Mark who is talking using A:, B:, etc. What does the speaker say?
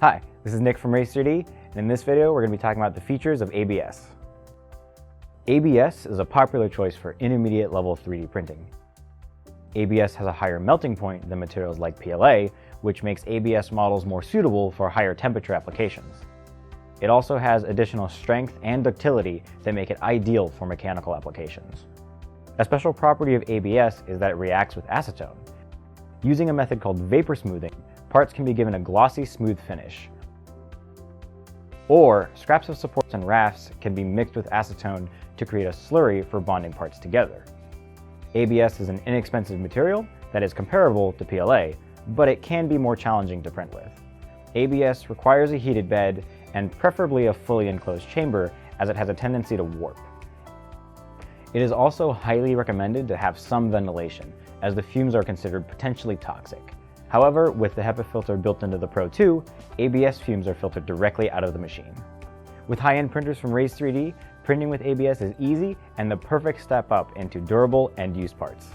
A: Hi, this is Nick from Race3D, and in this video we're going to be talking about the features of ABS. ABS is a popular choice for intermediate level 3D printing. ABS has a higher melting point than materials like PLA, which makes ABS models more suitable for higher temperature applications. It also has additional strength and ductility that make it ideal for mechanical applications. A special property of ABS is that it reacts with acetone. Using a method called vapor smoothing, parts can be given a glossy, smooth finish. Or scraps of supports and rafts can be mixed with acetone to create a slurry for bonding parts together. ABS is an inexpensive material that is comparable to PLA, but it can be more challenging to print with. ABS requires a heated bed and preferably a fully enclosed chamber, as it has a tendency to warp. It is also highly recommended to have some ventilation, as the fumes are considered potentially toxic. However, with the HEPA filter built into the Pro 2, ABS fumes are filtered directly out of the machine. With high-end printers from Race3D, printing with ABS is easy and the perfect step up into durable end-use parts.